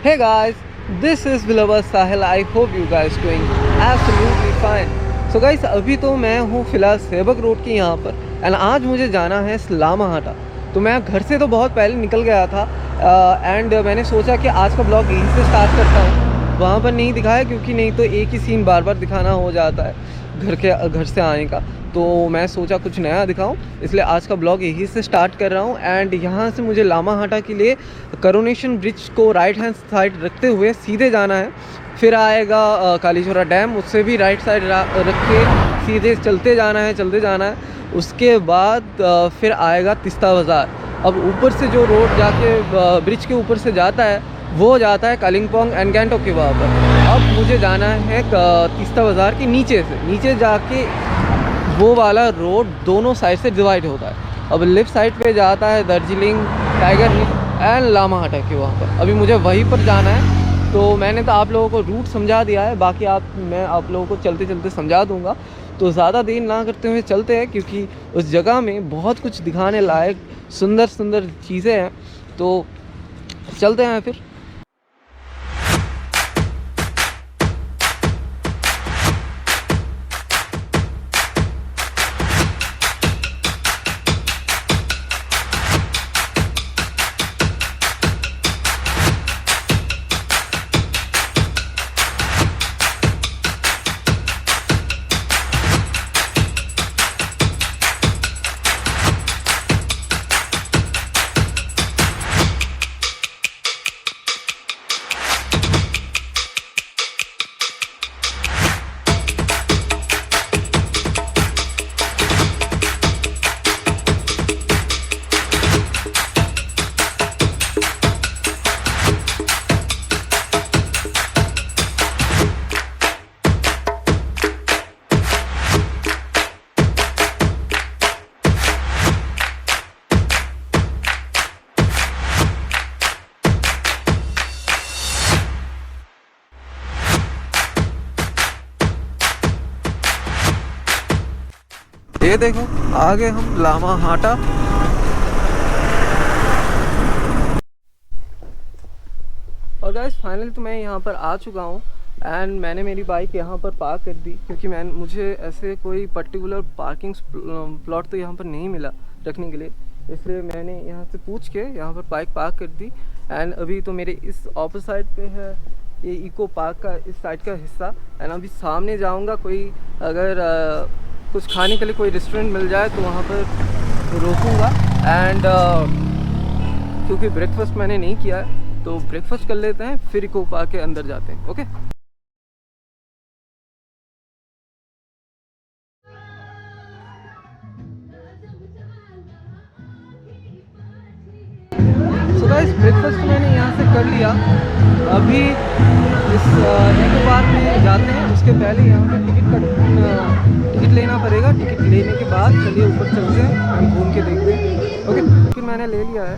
Hey guys, this is Bilawar Sahil. I hope you guys doing absolutely fine. So guys, अभी तो मैं हूँ फ़िलहाल सेवक रोड के यहाँ पर एंड आज मुझे जाना है लामाहाटा। तो मैं घर से तो बहुत पहले निकल गया था एंड मैंने सोचा कि आज का ब्लॉग यहीं से स्टार्ट करता हूँ। वहाँ पर नहीं दिखाया क्योंकि नहीं तो एक ही सीन बार बार दिखाना हो जाता है घर से आने का। तो मैं सोचा कुछ नया दिखाऊं, इसलिए आज का ब्लॉग यहीं से स्टार्ट कर रहा हूं। एंड यहाँ से मुझे लामाहाटा के लिए करोनेशन ब्रिज को राइट हैंड साइड रखते हुए सीधे जाना है। फिर आएगा कालीचोरा डैम, उससे भी राइट साइड रख के सीधे चलते जाना है। उसके बाद फिर आएगा तिस्ता बाज़ार। अब ऊपर से जो रोड जाके ब्रिज के ऊपर से जाता है वो जाता है कालिम्पोंग एंड गैंगटॉक के वहाँ पर। अब मुझे जाना है तिस्ता बाज़ार के नीचे जाके वो वाला रोड दोनों साइड से डिवाइड होता है। अब लेफ़्ट साइड पे जाता है Darjeeling, tiger hill and Lamahatta के वहाँ पर। अभी मुझे वहीं पर जाना है। तो मैंने तो आप लोगों को रूट समझा दिया है, बाकी मैं आप लोगों को चलते चलते समझा दूँगा। तो ज़्यादा देर ना करते हुए चलते हैं क्योंकि उस जगह में बहुत कुछ दिखाने लायक सुंदर सुंदर चीज़ें हैं। तो चलते हैं फिर। ये देखो आगे हम लामाहाटा। और गाइस फाइनली तो मैं यहाँ पर आ चुका हूँ एंड मैंने मेरी बाइक यहाँ पर पार्क कर दी क्योंकि मुझे ऐसे कोई पर्टिकुलर पार्किंग प्लॉट तो यहाँ पर नहीं मिला रखने के लिए, इसलिए मैंने यहाँ से पूछ के यहाँ पर बाइक पार्क कर दी। एंड अभी तो मेरे इस ऑपोजिट साइड पे है ये इको पार्क का इस साइड का हिस्सा। एंड अभी सामने जाऊँगा, कोई अगर कुछ खाने के लिए कोई रेस्टोरेंट मिल जाए तो वहाँ पर रोकूँगा। एंड क्योंकि ब्रेकफास्ट मैंने नहीं किया है तो ब्रेकफास्ट कर लेते हैं, फिर इको पार्क के अंदर जाते हैं। ओके सो गाइस, ब्रेकफास्ट मैंने यहाँ से कर लिया। अभी इस इको पार्क में जाते हैं, उसके पहले यहाँ पे टिकट लेना पड़ेगा। टिकट लेने के बाद चलिए ऊपर चलते हैं, हम घूम के देखते हैं। ओके, फिर मैंने ले लिया है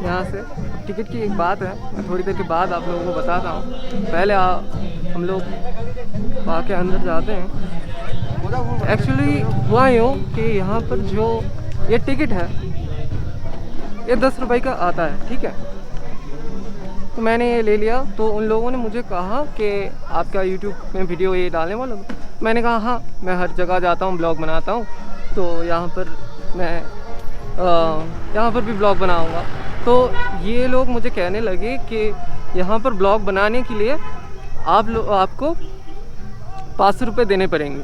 यहाँ से। टिकट की एक बात है, मैं थोड़ी देर के बाद आप लोगों को बताता हूँ। पहले हम लोग पार्क के अंदर जाते हैं। एक्चुअली हुआ यूँ कि यहाँ पर जो ये टिकट है ये 10 रुपये का आता है, ठीक है। तो मैंने ये ले लिया। तो उन लोगों ने मुझे कहा कि आपका यूट्यूब में वीडियो ये डालने वाला हूँ। मैंने कहा हाँ, मैं हर जगह जाता हूँ, ब्लॉग बनाता हूँ, तो यहाँ पर मैं यहाँ पर भी ब्लॉग बनाऊँगा। तो ये लोग मुझे कहने लगे कि यहाँ पर ब्लॉग बनाने के लिए आपको 500 रुपये देने पड़ेंगे।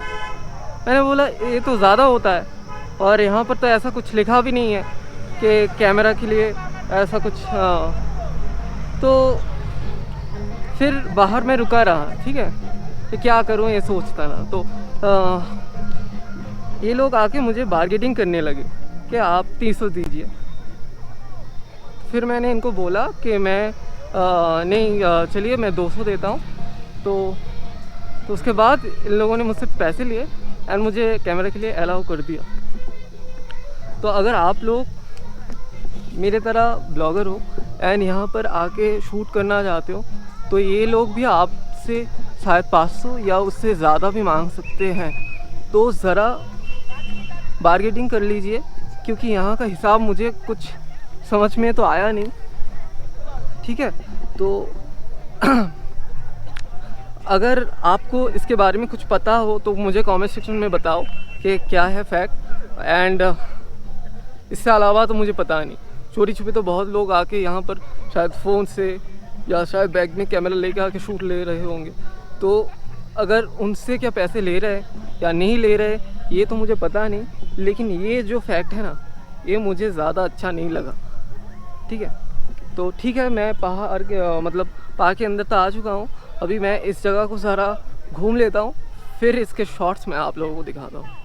मैंने बोला ये तो ज़्यादा होता है, और यहाँ पर तो ऐसा कुछ लिखा भी नहीं है कि कैमरा के लिए ऐसा कुछ। तो फिर बाहर में रुका रहा, ठीक है, कि क्या करूँ ये सोचता रहा। तो ये लोग आके मुझे बार्गेनिंग करने लगे कि आप 300 दीजिए। फिर मैंने इनको बोला कि मैं नहीं, चलिए मैं 200 देता हूँ। तो उसके बाद इन लोगों ने मुझसे पैसे लिए एंड मुझे कैमरा के लिए अलाउ कर दिया। तो अगर आप लोग मेरे तरह ब्लॉगर हो एंड यहाँ पर आके शूट करना चाहते हो तो ये लोग भी आपसे शायद 500 या उससे ज़्यादा भी मांग सकते हैं। तो ज़रा बार्गेनिंग कर लीजिए, क्योंकि यहाँ का हिसाब मुझे कुछ समझ में तो आया नहीं, ठीक है। तो अगर आपको इसके बारे में कुछ पता हो तो मुझे कमेंट सेक्शन में बताओ कि क्या है फैक्ट। एंड इससे अलावा तो मुझे पता नहीं। चोरी छुपे तो बहुत लोग आके यहाँ पर शायद फ़ोन से या शायद बैग में कैमरा लेके आके शूट ले रहे होंगे। तो अगर उनसे क्या पैसे ले रहे हैं या नहीं ले रहे ये तो मुझे पता नहीं, लेकिन ये जो फैक्ट है ना ये मुझे ज़्यादा अच्छा नहीं लगा। ठीक है, तो ठीक है, मैं पहाड़ के मतलब पहाड़ के अंदर तो आ चुका हूँ। अभी मैं इस जगह को सारा घूम लेता हूँ, फिर इसके शॉर्ट्स मैं आप लोगों को दिखाता हूँ।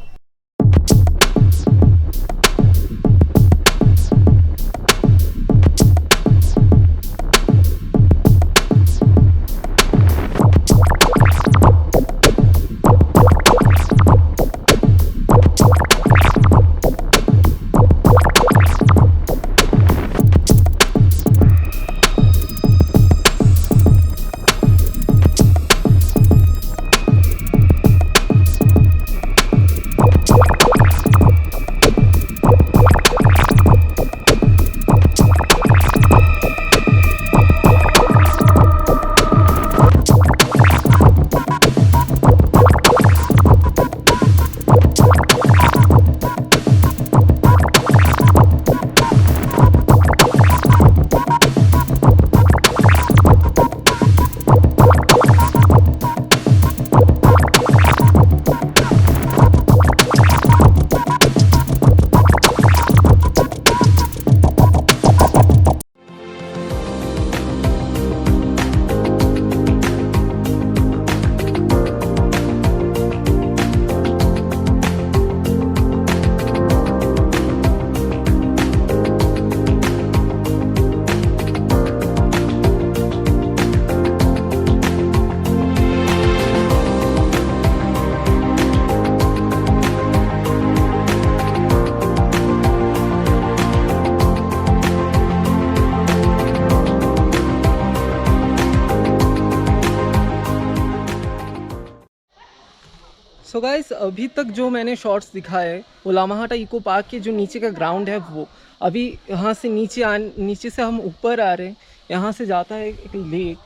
सो गाइस, अभी तक जो मैंने शॉट्स दिखाए वो लामाहाटा इको पार्क के जो नीचे का ग्राउंड है वो। अभी यहाँ से नीचे से हम ऊपर आ रहे हैं। यहाँ से जाता है एक लेक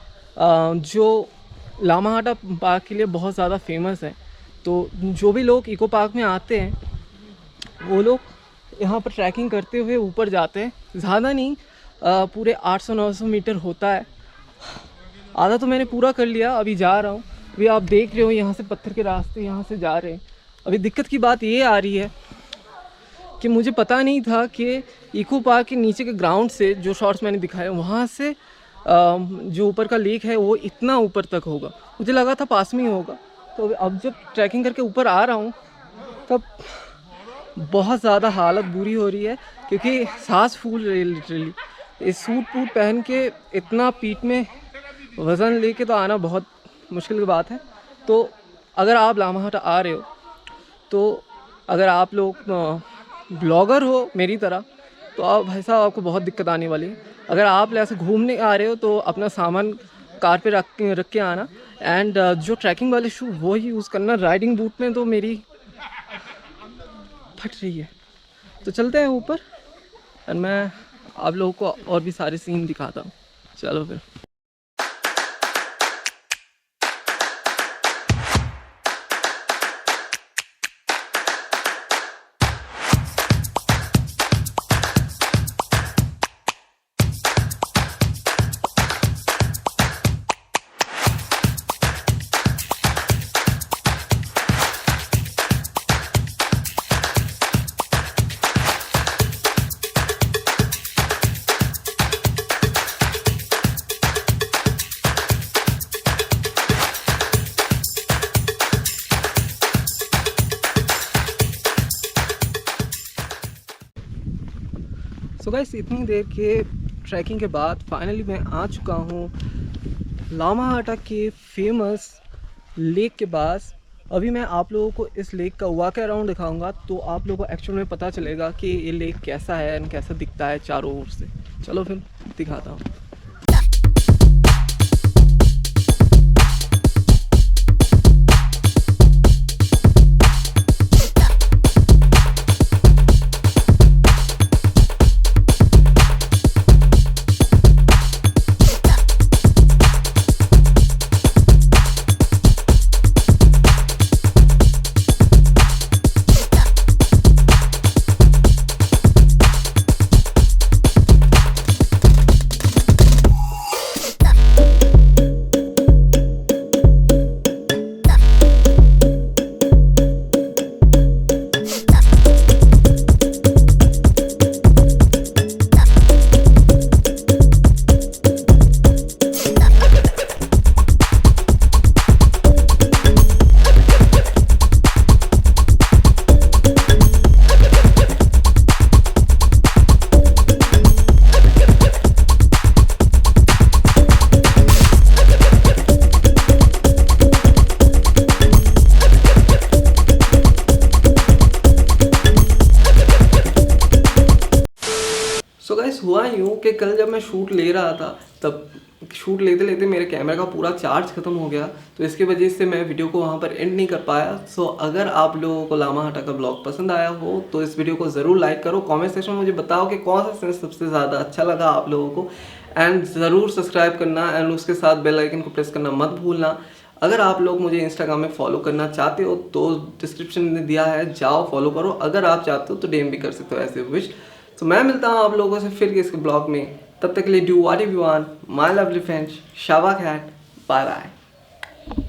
जो लामाहाटा पार्क के लिए बहुत ज़्यादा फेमस है। तो जो भी लोग इको पार्क में आते हैं वो लोग यहाँ पर ट्रैकिंग करते हुए ऊपर जाते हैं। ज़्यादा नहीं, पूरे 800-900 मीटर होता है। आधा तो मैंने पूरा कर लिया, अभी जा रहा हूँ। अभी आप देख रहे हो यहाँ से पत्थर के रास्ते यहाँ से जा रहे हैं। अभी दिक्कत की बात ये आ रही है कि मुझे पता नहीं था कि इको पार्क के नीचे के ग्राउंड से जो शॉट्स मैंने दिखाए वहाँ से जो ऊपर का लेक है वो इतना ऊपर तक होगा। मुझे लगा था पास में ही होगा। तो अब जब ट्रैकिंग करके ऊपर आ रहा हूँ तब बहुत ज़्यादा हालत बुरी हो रही है, क्योंकि सांस फूल रही है लिटरली। इस सूट बूट पहन के इतना पीठ में वज़न लेके तो आना बहुत मुश्किल की बात है। तो अगर आप लामाहाटा आ रहे हो, तो अगर आप लोग ब्लॉगर हो मेरी तरह, तो आप भाई साहब आपको बहुत दिक्कत आने वाली है। अगर आप ऐसे घूमने आ रहे हो तो अपना सामान कार पे रख के आना। एंड जो ट्रैकिंग वाले शू वो ही यूज़ करना। राइडिंग बूट में तो मेरी फट रही है। तो चलते हैं ऊपर और मैं आप लोगों को और भी सारे सीन दिखाता हूँ। चलो फिर। सो गाइस, इतनी देर के ट्रैकिंग के बाद फाइनली मैं आ चुका हूँ लामाहाटा के फेमस लेक के पास। अभी मैं आप लोगों को इस लेक का वॉक अराउंड दिखाऊंगा, तो आप लोगों को एक्चुअल में पता चलेगा कि ये लेक कैसा है और कैसा दिखता है चारों ओर से। चलो फिर दिखाता हूँ। सो गाइस हुआ यूँ कि कल जब मैं शूट ले रहा था, तब शूट लेते लेते मेरे कैमरे का पूरा चार्ज ख़त्म हो गया, तो इसकी वजह से मैं वीडियो को वहाँ पर एंड नहीं कर पाया। सो अगर आप लोगों को लामाहाटा का ब्लॉग पसंद आया हो तो इस वीडियो को ज़रूर लाइक करो, कमेंट सेक्शन में मुझे बताओ कि कौन सा सीन सबसे ज़्यादा अच्छा लगा आप लोगों को, एंड ज़रूर सब्सक्राइब करना एंड उसके साथ बेल आइकन को प्रेस करना मत भूलना। अगर आप लोग मुझे इंस्टाग्राम में फॉलो करना चाहते हो तो डिस्क्रिप्शन में दिया है, जाओ फॉलो करो। अगर आप चाहते हो तो डीएम भी कर सकते हो ऐसे विश। तो मैं मिलता हूँ आप लोगों से फिर इसके ब्लॉग में, तब तक के लिए do what you want my lovely friends, शाबा खैर, बाय बाय।